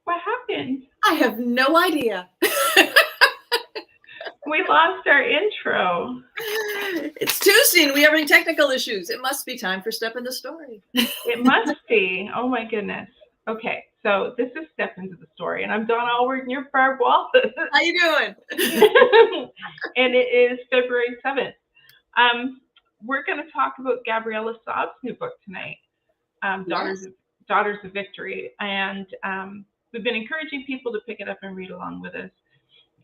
What happened? I have no idea. We lost our intro. It's Tuesday and we have any technical issues. It must be time for Step in the Story. It must be. Oh my goodness. Okay, so this is Step into the Story, and I'm Donna Alward and you're Barb Wallace. How you doing? And it is February 7th. We're going to talk about Gabriella Saab's new book tonight, Daughters of Victory. And we've been encouraging people to pick it up and read along with us.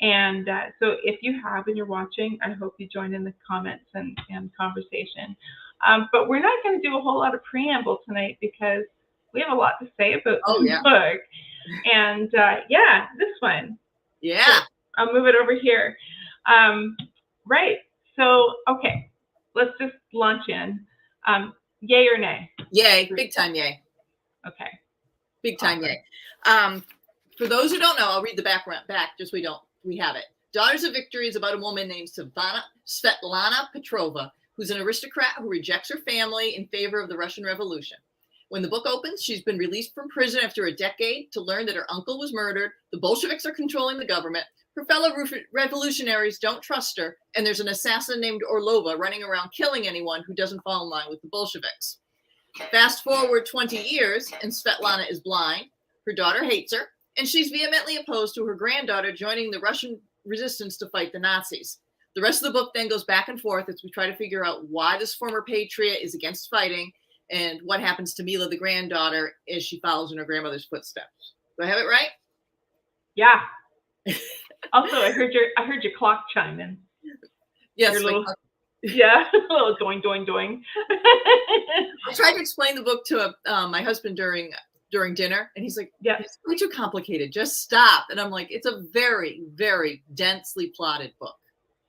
And so if you have and you're watching, I hope you join in the comments and conversation. But we're not going to do a whole lot of preamble tonight because we have a lot to say about the book. And this one. Yeah. So I'll move it over here. Right. So, okay, let's just launch in. Yay or nay? Yay. Big time yay. Okay. Big time yay. For those who don't know, I'll read the back just we have it. Daughters of Victory is about a woman named Svetlana Petrova, who's an aristocrat who rejects her family in favor of the Russian Revolution. When the book opens, she's been released from prison after a decade to learn that her uncle was murdered, the Bolsheviks are controlling the government, her fellow revolutionaries don't trust her, and there's an assassin named Orlova running around killing anyone who doesn't fall in line with the Bolsheviks. Fast forward 20 years, and Svetlana is blind. Her daughter hates her, and she's vehemently opposed to her granddaughter joining the Russian resistance to fight the Nazis. The rest of the book then goes back and forth as we try to figure out why this former patriot is against fighting and what happens to Mila, the granddaughter, as she follows in her grandmother's footsteps. Do I have it right? Yeah. Also, I heard your clock chime in. Yes. A little doing, doing, doing. I tried to explain the book to my husband during dinner, and he's like, it's way too complicated. Just stop. And I'm like, it's a very, very densely plotted book.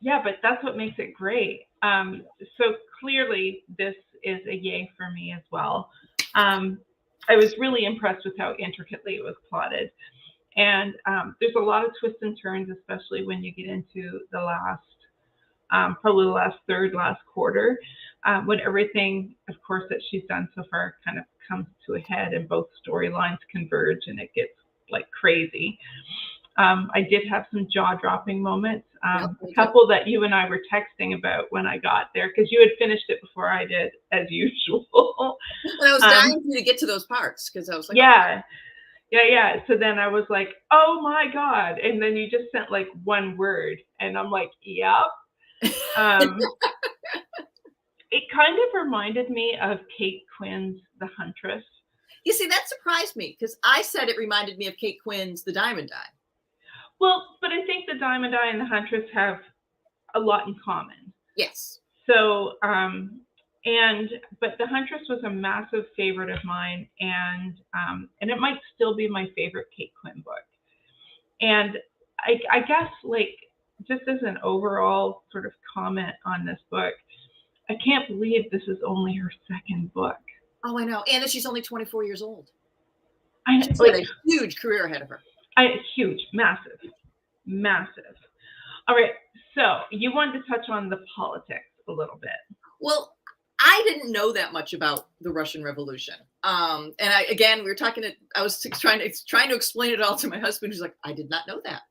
Yeah, but that's what makes it great. So clearly this is a yay for me as well. I was really impressed with how intricately it was plotted. And there's a lot of twists and turns, especially when you get into the last, probably the last quarter, when everything, of course, that she's done so far kind of comes to a head and both storylines converge and it gets like crazy. I did have some jaw-dropping moments, a couple that you and I were texting about when I got there, because you had finished it before I did, as usual. And I was dying for you to get to those parts, because I was like, yeah. So then I was like, oh my God. And then you just sent like one word, and I'm like, yep. It kind of reminded me of Kate Quinn's The Huntress. You see, that surprised me, because I said it reminded me of Kate Quinn's The Diamond Eye. Well, but I think The Diamond Eye and The Huntress have a lot in common. Yes. So, but The Huntress was a massive favorite of mine, and it might still be my favorite Kate Quinn book. And I guess, like, just as an overall sort of comment on this book, I can't believe this is only her second book. Oh, I know. And she's only 24 years old. I know, she's got a huge career ahead of her. Huge, massive. All right, so you wanted to touch on the politics a little bit. Well, I didn't know that much about the Russian Revolution. And we were talking. I was trying to explain it all to my husband. Who's like, I did not know that.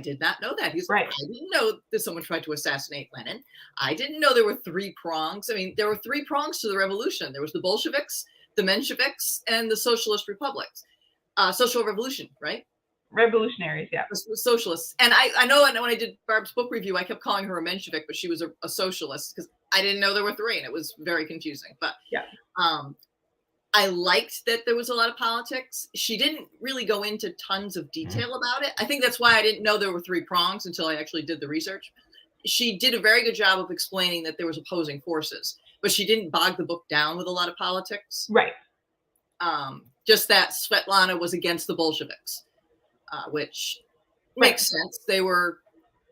He's right. Like, I didn't know that someone tried to assassinate Lenin. I didn't know there were three prongs. I mean, there were three prongs to the revolution. There was the Bolsheviks, the Mensheviks, and the Socialist Republics. Social Revolution, right? Revolutionaries, yeah. Socialists. And I know when I did Barb's book review, I kept calling her a Menshevik, but she was a socialist, because I didn't know there were three, and it was very confusing. But yeah. I liked that there was a lot of politics. She didn't really go into tons of detail about it. I think that's why I didn't know there were three prongs until I actually did the research. She did a very good job of explaining that there was opposing forces, but she didn't bog the book down with a lot of politics. Right. Just that Svetlana was against the Bolsheviks, which makes sense. They were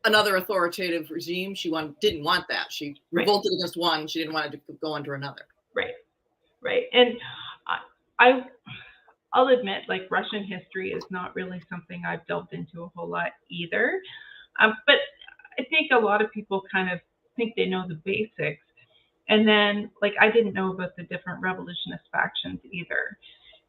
another authoritative regime. She didn't want that. She revolted against one. She didn't want it to go under another. Right. And I'll admit, like, Russian history is not really something I've delved into a whole lot either. But I think a lot of people kind of think they know the basics. And then, like, I didn't know about the different revolutionist factions either.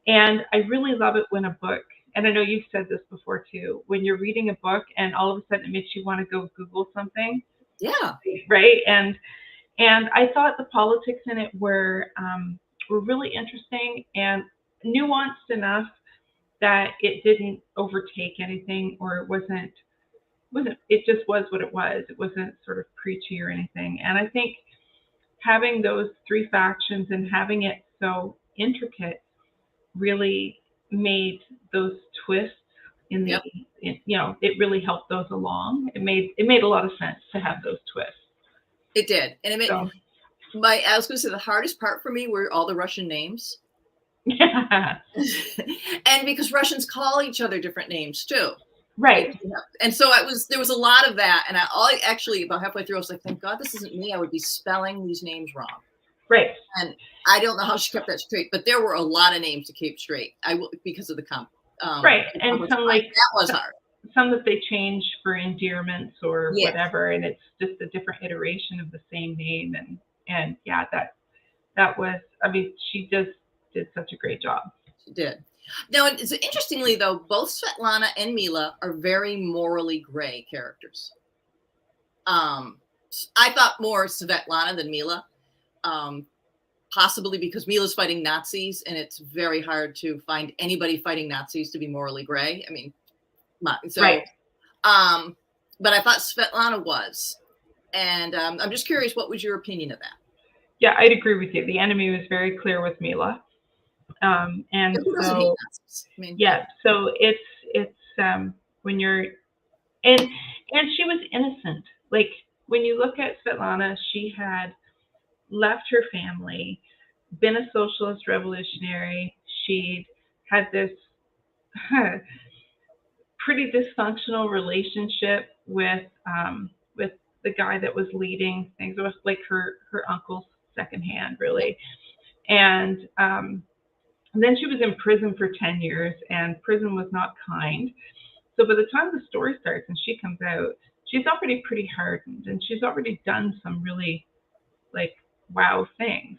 And I really love it when a book and I know you've said this before too, when you're reading a book and all of a sudden it makes you want to go Google something, Yeah. right? And I thought the politics in it were really interesting and nuanced enough that it didn't overtake anything, or it wasn't it just was what it was. It wasn't sort of preachy or anything. And I think having those three factions and having it so intricate really made those twists in the Yep. it really helped those along. It made a lot of sense to have those twists. It did. And it made So I was going to say the hardest part for me were all the Russian names. yeah. And because Russians call each other different names too. Right. And so there was a lot of that. And I actually, about halfway through, I was like, thank God this isn't me. I would be spelling these names wrong. Right. And I don't know how she kept that straight, but there were a lot of names to keep straight. Because of the right. And some that was hard. Some that they change for endearments or Yes. whatever, and it's just a different iteration of the same name. And yeah, that was, I mean, she just did such a great job. She did. Now, interestingly, though, both Svetlana and Mila are very morally gray characters. I thought more Svetlana than Mila, possibly because Mila's fighting Nazis, and it's very hard to find anybody fighting Nazis to be morally gray. I mean, so, right. But I thought Svetlana was. And I'm just curious, what was your opinion of that? Yeah, I'd agree with you. The enemy was very clear with Mila. And so, yeah, so it's when you're, and she was innocent. Like when you look at Svetlana, she had left her family, been a socialist revolutionary. She'd had this pretty dysfunctional relationship with the guy that was leading things. It was like her uncle's second hand, really. And then she was in prison for 10 years, and prison was not kind. So by the time the story starts and she comes out, she's already pretty hardened, and she's already done some really like wow things.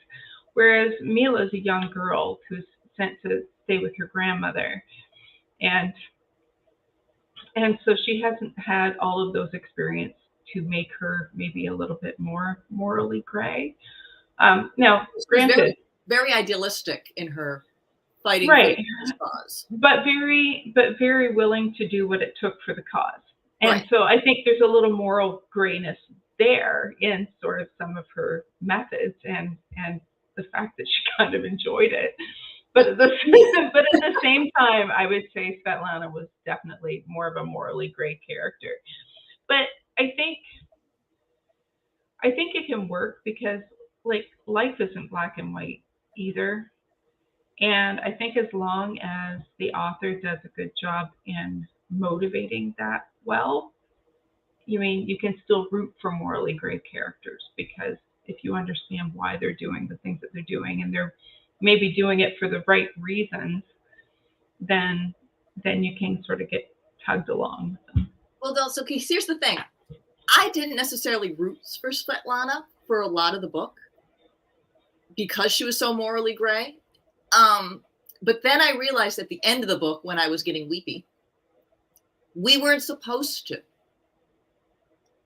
Whereas Mila is a young girl who's sent to stay with her grandmother, and so she hasn't had all of those experiences to make her maybe a little bit more morally gray. Now, granted, very idealistic in her fighting right, for the cause, but very willing to do what it took for the cause. And right. So I think there's a little moral grayness there in sort of some of her methods and the fact that she kind of enjoyed it. But at the same time, I would say Svetlana was definitely more of a morally gray character. But I think it can work because like life isn't black and white either. And I think as long as the author does a good job in motivating that well, you can still root for morally gray characters, because if you understand why they're doing the things that they're doing and they're maybe doing it for the right reasons, then you can sort of get tugged along with them. Well, so here's the thing. I didn't necessarily root for Svetlana for a lot of the book because she was so morally gray. But then I realized at the end of the book, when I was getting weepy, we weren't supposed to,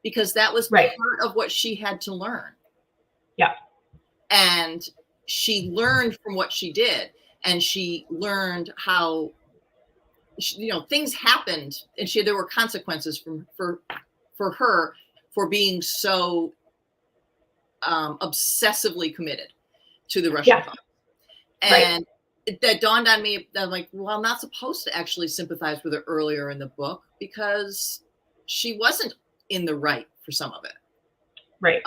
because that was right. part of what she had to learn. Yeah. And she learned from what she did, and she learned how, things happened, and there were consequences for her for being so obsessively committed to the Russian cause. And that dawned on me that I'm like, well, I'm not supposed to actually sympathize with her earlier in the book because she wasn't in the right for some of it. Right.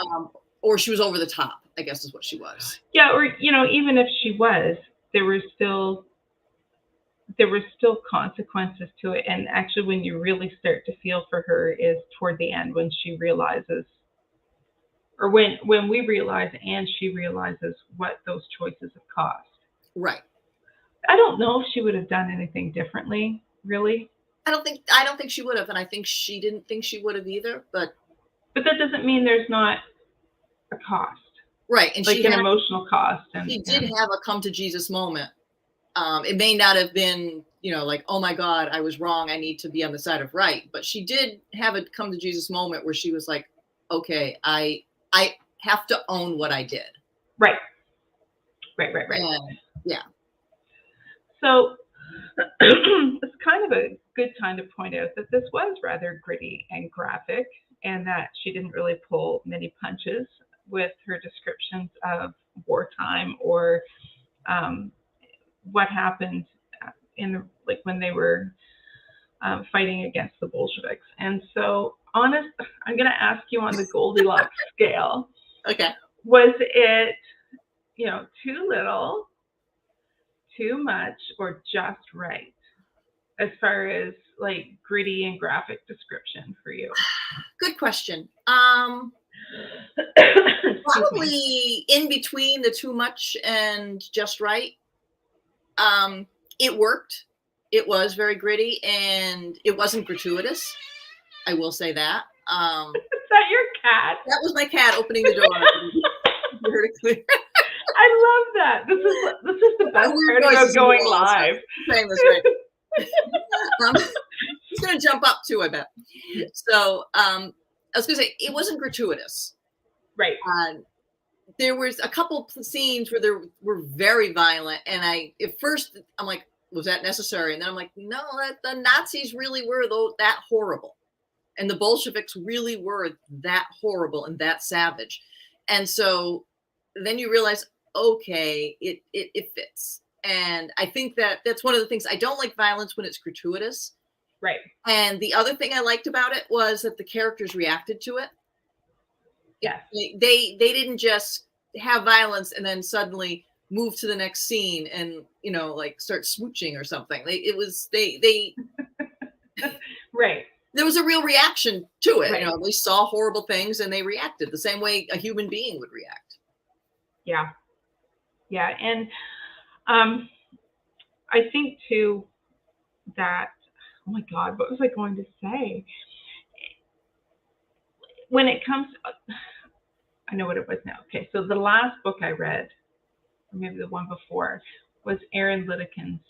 Or she was over the top, I guess is what she was. Yeah. Or, even if she was, there were still consequences to it. And actually, when you really start to feel for her is toward the end, when she realizes, or when we realize and she realizes what those choices have cost. Right. I don't know if she would have done anything differently, really. I don't think she would have, and I think she didn't think she would have either. But that doesn't mean there's not a cost, right? And like an emotional cost. And she did have a come to Jesus moment It may not have been, like, oh my God, I was wrong. I need to be on the side of right. But she did have a come to Jesus moment where she was like, okay, I have to own what I did. Right. And, yeah. So it's kind of a good time to point out that this was rather gritty and graphic, and that she didn't really pull many punches with her descriptions of wartime or what happened when they were fighting against the Bolsheviks. And so, I'm going to ask you on the Goldilocks scale. Okay. Was it, too little, too much, or just right, as far as like gritty and graphic description for you? Good question. Probably in between the too much and just right. It worked. It was very gritty, and it wasn't gratuitous. I will say that. Is that your cat? That was my cat opening the door. You heard it clear. I love that. This is the best part about going live. Saying this right. He's gonna jump up too, I bet. So I was gonna say it wasn't gratuitous. Right. There was a couple scenes where there were very violent, and at first I'm like, was that necessary? And then I'm like, no, the Nazis really were that horrible, and the Bolsheviks really were that horrible and that savage. And so then you realize, okay, it fits. And I think that's one of the things. I don't like violence when it's gratuitous. Right. And the other thing I liked about it was that the characters reacted to it. Yes. They didn't just have violence and then suddenly move to the next scene and, like start smooching or something. They Right. There was a real reaction to it. Right. They saw horrible things and they reacted the same way a human being would react. Yeah. Yeah. And I think too that, oh my God, what was I going to say? When it comes, I know what it was now. Okay. So the last book I read, or maybe the one before, was Aaron Lidekin's,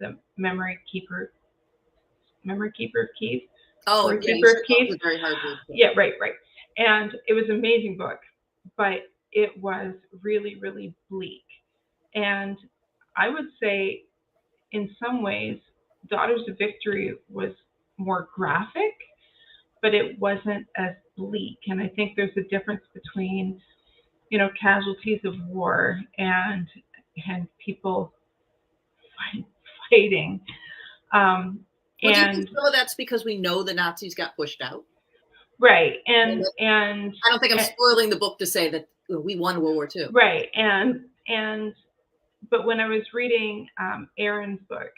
the Memory Keeper of Keys. Oh, yeah, Keeper of Keys. Very hard word. Yeah, right. And it was an amazing book, but it was really, really bleak. And I would say, in some ways, Daughters of Victory was more graphic, but it wasn't as bleak. And I think there's a difference between, casualties of war and people fighting. And do you think some of that's because we know the Nazis got pushed out? Right. And I don't think I'm spoiling the book to say that we won World War II. Right. But when I was reading Aaron's book,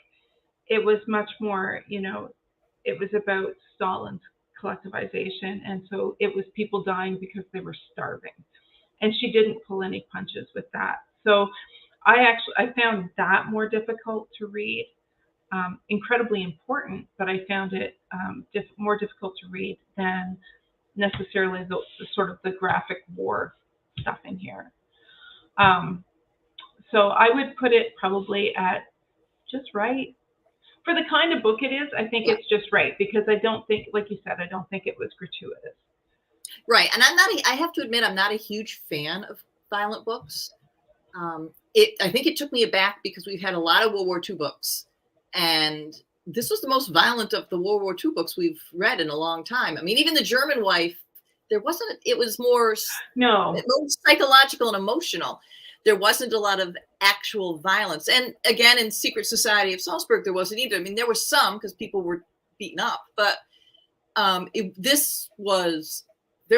it was much more, it was about Stalin's collectivization. And so it was people dying because they were starving. And she didn't pull any punches with that. So I found that more difficult to read. Incredibly important, but I found it more difficult to read than necessarily the sort of the graphic war stuff in here. So I would put it probably at just right. For the kind of book it is, I think it's just right, because I don't think, like you said, I don't think it was gratuitous. Right. And I have to admit, I'm not a huge fan of violent books. I think it took me aback because we've had a lot of World War II books. And this was the most violent of the World War II books we've read in a long time. I mean, even The German Wife, it was more psychological and emotional. There wasn't a lot of actual violence. And again, in Secret Society of Salzburg, there wasn't either. I mean, there was some because people were beaten up, but there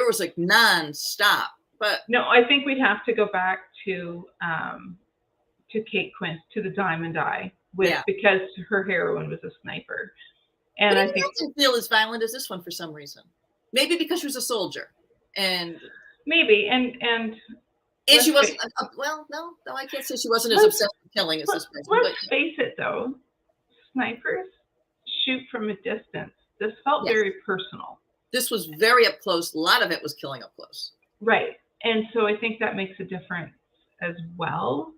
was like nonstop. But no, I think we'd have to go back to Kate Quint, to The Diamond Eye. Because her heroine was a sniper. And I think didn't feel as violent as this one for some reason. Maybe because she was a soldier. And maybe. And she wasn't, no, I can't say she wasn't as obsessed with killing as this person. Let's face it though, snipers shoot from a distance. This felt very personal. This was very up close. A lot of it was killing up close. Right. And so I think that makes a difference as well.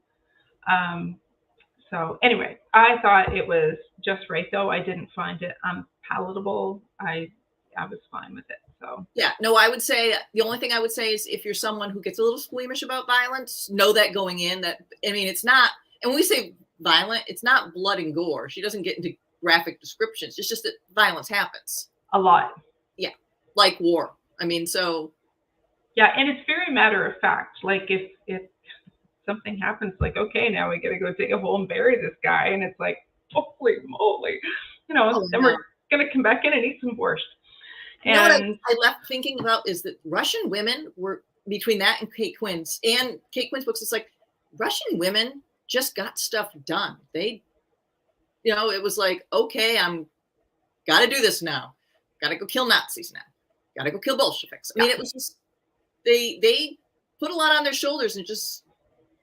So anyway, I thought it was just right, though. I didn't find it unpalatable. I was fine with it. So Yeah, no, I would say the only thing I would say is if you're someone who gets a little squeamish about violence, know that going in that, I mean, it's not, and when we say violent, it's not blood and gore. She doesn't get into graphic descriptions. It's just that violence happens. a lot. Yeah, like war. I mean, so. Yeah, and it's very matter of fact. Like if something happens, like, okay, now we got to go dig a hole and bury this guy, and it's like, holy moly, then we're gonna come back in and eat some borscht. You know what I left thinking about is that Russian women were, between that and Kate Quinn's books, it's like Russian women just got stuff done. They, it was like, okay, I'm got to do this now. Got to go kill Nazis now. Got to go kill Bolsheviks. I mean, it was just, they put a lot on their shoulders and just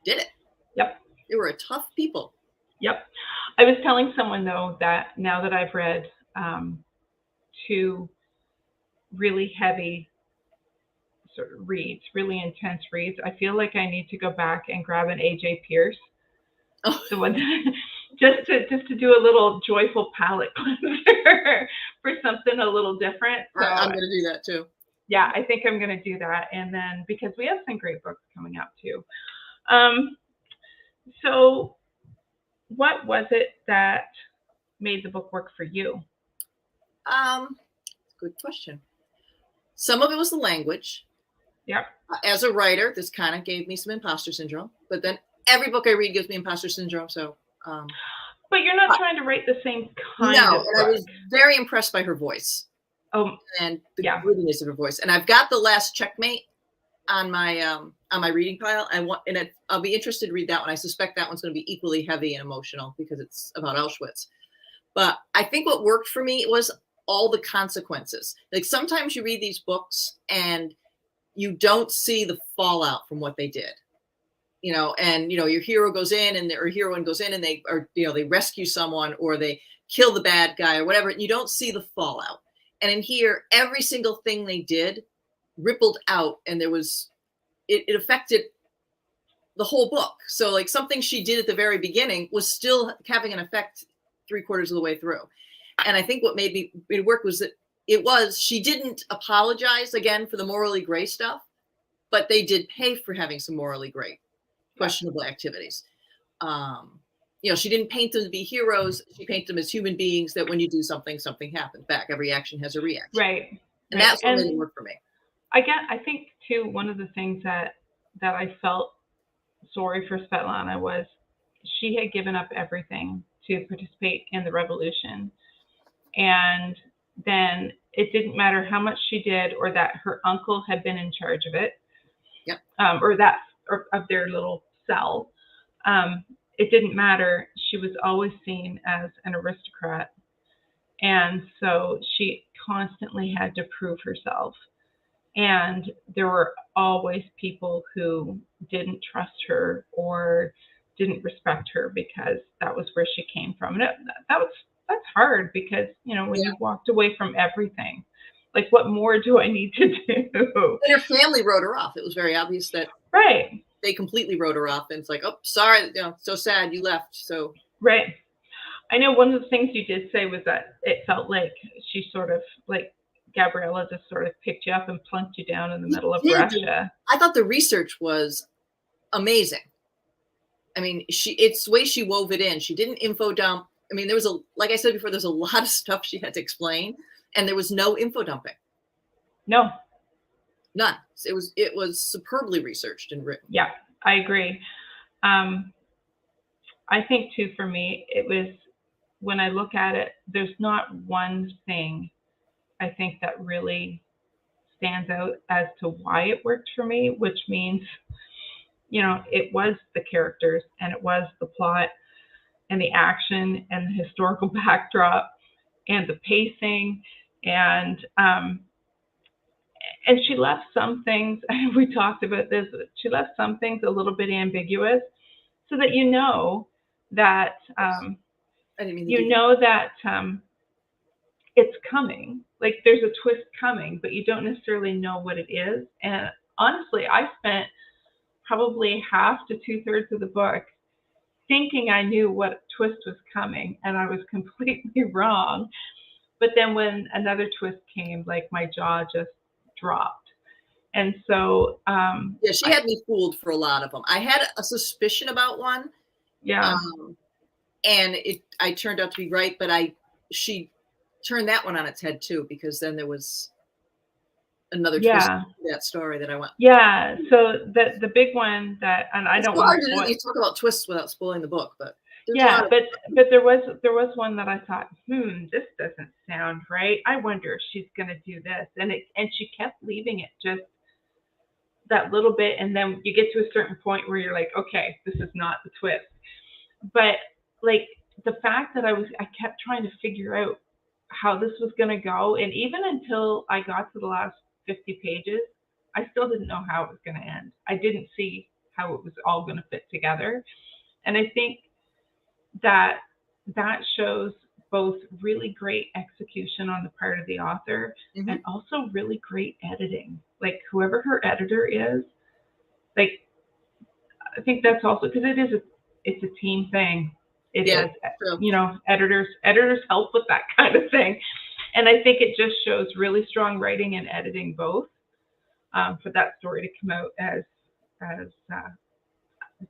did it. Yep. They were a tough people. Yep. I was telling someone, though, that now that I've read two really heavy sort of reads, really intense reads, I feel like I need to go back and grab an AJ Pierce. Oh. The one just to do a little joyful palate cleanser for something a little different. So, I'm going to do that too. Yeah, I think I'm going to do that. And then because we have some great books coming up too. So what was it that made the book work for you? Good question. Some of it was the language. Yep. As a writer, this kind of gave me some imposter syndrome, but then every book I read gives me imposter syndrome. So, but you're not trying to write the same kind of book. And I was very impressed by her voice. And the grittiness of her voice. And I've got The Last Checkmate on my reading pile. I'll be interested to read that one. I suspect that one's going to be equally heavy and emotional because it's about Auschwitz. But I think what worked for me was all the consequences. Like sometimes you read these books and you don't see the fallout from what they did. And your hero goes in or heroine goes in and they rescue someone or they kill the bad guy or whatever. And you don't see the fallout. And in here, every single thing they did rippled out, and it affected the whole book. So like something she did at the very beginning was still having an effect 3/4 of the way through. And I think what made it work was that she didn't apologize again for the morally gray stuff, but they did pay for having some morally gray, questionable activities. She didn't paint them to be heroes. She painted them as human beings that when you do something happens back. Every action has a reaction. Right. And that's what made it work for me. I think too, one of the things that I felt sorry for Svetlana was she had given up everything to participate in the revolution. And then it didn't matter how much she did or that her uncle had been in charge of it. Yep. Or of their little cell. It didn't matter. She was always seen as an aristocrat. And so she constantly had to prove herself. And there were always people who didn't trust her or didn't respect her because that was where she came from. And that's hard because, when you walked away from everything, like what more do I need to do? And her family wrote her off. It was very obvious that they completely wrote her off. And it's like, oh, sorry, so sad you left. So right. I know one of the things you did say was that it felt like she sort of like Gabriella just sort of picked you up and plunked you down in the middle of Russia. I thought the research was amazing. I mean, it's the way she wove it in. She didn't info dump. I mean, like I said before, there's a lot of stuff she had to explain, and there was no info dumping. No. None. It was superbly researched and written. Yeah, I agree. I think too, for me, it was, when I look at it, there's not one thing I think that really stands out as to why it worked for me, which means, it was the characters and it was the plot and the action and the historical backdrop and the pacing and she left some things, we talked about this, she left some things a little bit ambiguous so that that it's coming, like there's a twist coming, but you don't necessarily know what it is. And honestly, I spent probably half to 2/3 of the book thinking I knew what twist was coming, and I was completely wrong. But then when another twist came, like my jaw just dropped. And so, Yeah, she had me fooled for a lot of them. I had a suspicion about one, yeah, and I turned out to be right, but she turned that one on its head too, because then there was another twist yeah, to that story that I went. yeah. So the big one that, and I It's don't so want hard to to spoil. do. You talk about twists without spoiling the book, but there's a Yeah, lot of but there was one that I thought, this doesn't sound right. I wonder if she's gonna do this, and she kept leaving it just that little bit, and then you get to a certain point where you're like, okay, this is not the twist. But like the fact that I kept trying to figure out how this was gonna go, and even until I got to the last 50 pages, I still didn't know how it was gonna end. I didn't see how it was all gonna fit together, and I think that shows both really great execution on the part of the author and also really great editing. Like whoever her editor is, like I think that's also because it's a team thing. It is, true. you know, editors help with that kind of thing, and I think it just shows really strong writing and editing both for that story to come out as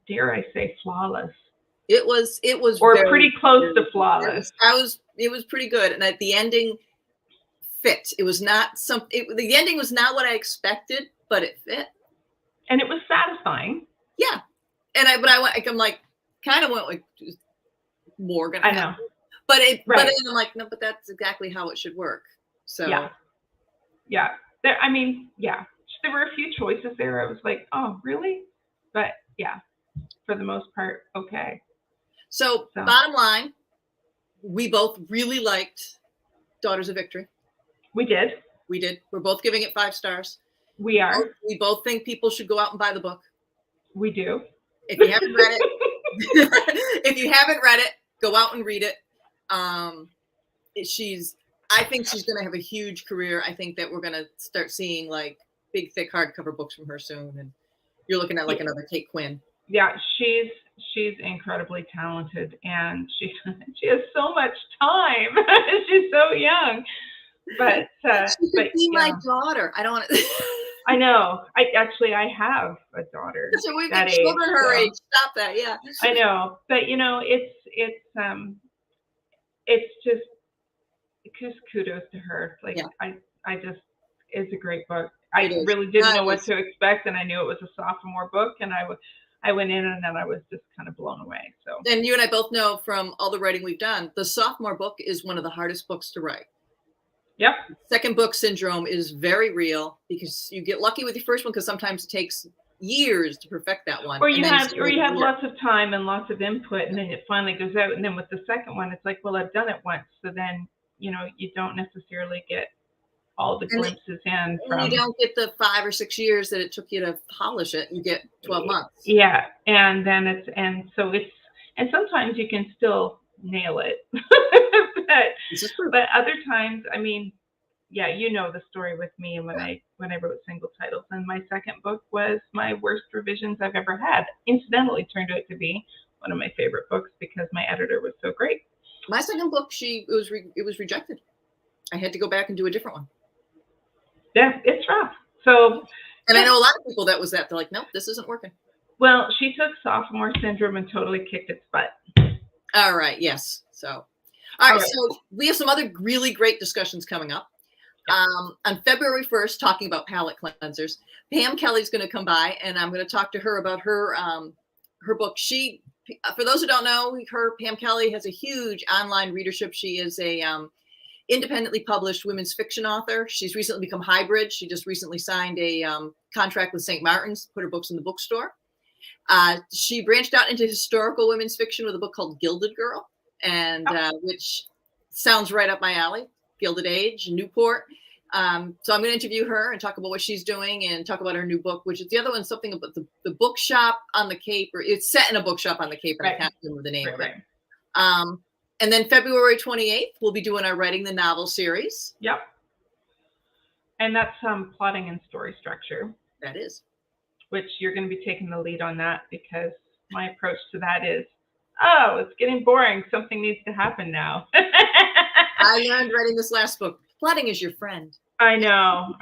dare I say flawless. It was or very, pretty close to flawless. It was pretty good, and the ending fit. It was not the ending was not what I expected, but it fit, and it was satisfying. Yeah, and I'm like, kind of went like more gonna happen. I know, but then I'm like, no, but that's exactly how it should work. So yeah. There were a few choices there. I was like, oh, really? But yeah, for the most part, okay. So bottom line, we both really liked Daughters of Victory. We did. We're both giving it 5 stars. We are. We both think people should go out and buy the book. We do. If you haven't read it, go out and read it. I think she's going to have a huge career. I think that we're going to start seeing like big, thick hardcover books from her soon. And you're looking at like another Kate Quinn. Yeah, she's incredibly talented, and she has so much time. She's so young, but she could be my daughter. I don't want to. I know. I have a daughter. So we've got children her age. Stop that. Yeah. I know, but you know, it's just kudos to her. Like I just, it's a great book. I really didn't know what to expect, and I knew it was a sophomore book, and I went in and then I was just kind of blown away. So. And you and I both know from all the writing we've done, the sophomore book is one of the hardest books to write. Yep. Second book syndrome is very real because you get lucky with your first one because sometimes it takes years to perfect that one. Or you have lots of time and lots of input, and then it finally goes out. And then with the second one, it's like, well, I've done it once, so then you don't necessarily get all the glimpses in. You don't get the 5 or 6 years that it took you to polish it. You get 12 months. Yeah, and then and sometimes you can still nail it, but other times, I mean, yeah, you know the story with me when I wrote single titles, and my second book was my worst revisions I've ever had. Incidentally, turned out to be one of my favorite books because my editor was so great. My second book, it was rejected. I had to go back and do a different one. Yeah, it's rough. So, and I know a lot of people they're like, nope, this isn't working. Well, she took sophomore syndrome and totally kicked its butt. All right. Yes. So, all right. So we have some other really great discussions coming up. On February 1st, talking about palette cleansers, Pam Kelly's going to come by, and I'm going to talk to her about her book. She, for those who don't know, Pam Kelly has a huge online readership. She is a independently published women's fiction author. She's recently become hybrid. She just recently signed a contract with St. Martin's, put her books in the bookstore. She branched out into historical women's fiction with a book called Gilded Girl, and which sounds right up my alley. Gilded Age, Newport. So I'm going to interview her and talk about what she's doing and talk about her new book, which is the other one, something about the bookshop on the Cape, or it's set in a bookshop on the Cape, and I can't remember the name of it. And then February 28th, we'll be doing our Writing the Novel series. Yep. And that's plotting and story structure. That is. Which you're going to be taking the lead on that, because my approach to that is oh, it's getting boring. Something needs to happen now. I learned writing this last book. Plotting is your friend. I know.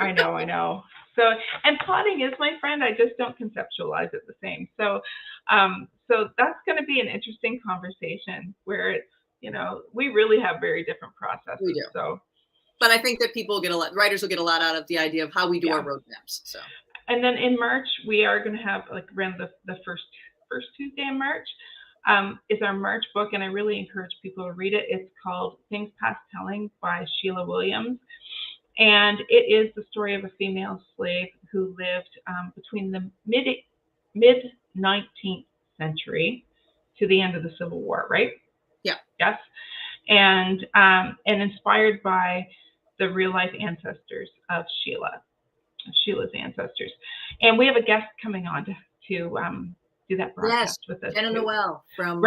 So, and plotting is my friend. I just don't conceptualize it the same. So, so that's going to be an interesting conversation where it's, we really have very different processes. We do. So, but I think that writers will get a lot out of the idea of how we do our roadmaps. So, and then in March, we are going to have around the first Tuesday in March is our March book. And I really encourage people to read it. It's called Things Past Telling by Sheila Williams. And it is the story of a female slave who lived between the mid-19th century to the end of the Civil War, right? Yeah. Yes. And inspired by the real life ancestors of Sheila's ancestors. And we have a guest coming on to do that broadcast with us. Tanner-Wallace from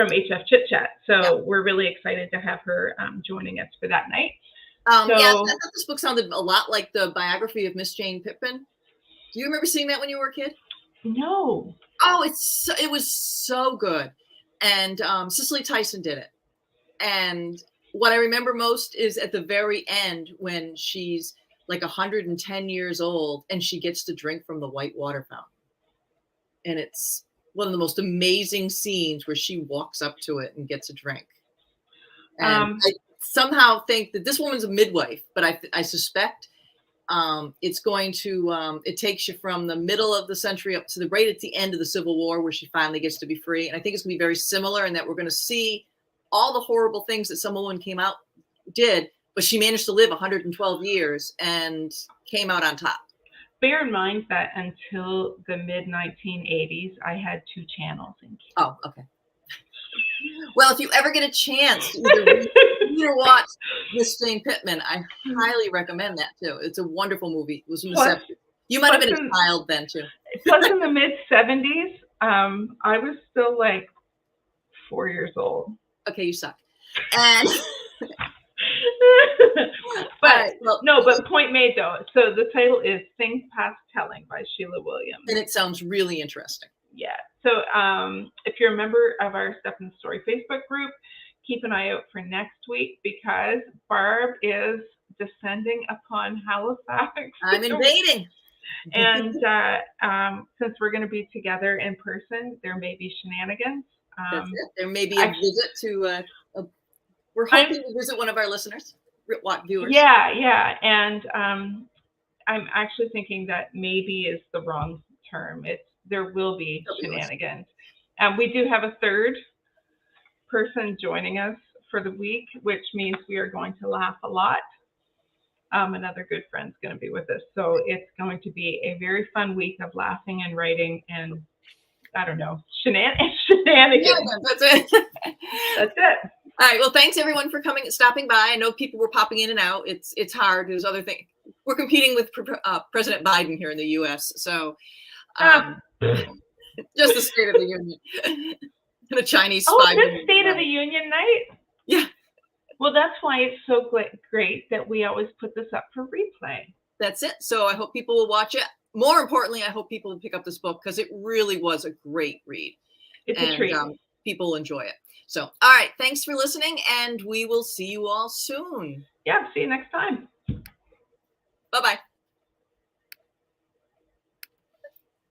HF Chit Chat. So we're really excited to have her joining us for that night. I thought this book sounded a lot like the biography of Miss Jane Pittman. Do you remember seeing that when you were a kid? No. Oh, it was so good. And Cicely Tyson did it. And what I remember most is at the very end when she's like 110 years old and she gets to drink from the white water fountain. And it's one of the most amazing scenes where she walks up to it and gets a drink. And I somehow think that this woman's a midwife, but I suspect it's going to, it takes you from the middle of the century up to right at the end of the Civil War where she finally gets to be free. And I think it's going to be very similar in that we're going to see all the horrible things that some woman did, but she managed to live 112 years and came out on top. Bear in mind that until the mid-1980s, I had 2 channels in cable. Oh, okay. Well, if you ever get a chance to either read or watch Miss Jane Pittman, I highly recommend that too. It's a wonderful movie. It was from the 70s. You might have been a child then too. Plus, in the mid-70s, I was still like 4 years old. Okay, you suck. And but but point made though. So the title is Things Past Telling by Sheila Williams. And it sounds really interesting. Yeah. So if you're a member of our Step in the Story Facebook group, keep an eye out for next week because Barb is descending upon Halifax. I'm invading. And since we're going to be together in person, there may be shenanigans. That's it. There may be a visit to, we're hoping to visit one of our listeners, viewers. Yeah. And I'm actually thinking that maybe is the wrong term. There will be shenanigans. We do have a third person joining us for the week, which means we are going to laugh a lot. Another good friend's going to be with us. So it's going to be a very fun week of laughing and writing and, I don't know, shenanigans. Yeah, that's it. That's it. All right. Well, thanks everyone for stopping by. I know people were popping in and out. It's hard. There's other things. We're competing with President Biden here in the U.S. So just the State of the Union. And a Chinese spy. Oh, this State of the Union night? Yeah. Well, that's why it's so great that we always put this up for replay. That's it. So I hope people will watch it. More importantly, I hope people will pick up this book because it really was a great read. It's a treat. People will enjoy it. So, all right. Thanks for listening, and we will see you all soon. Yeah. See you next time. Bye-bye.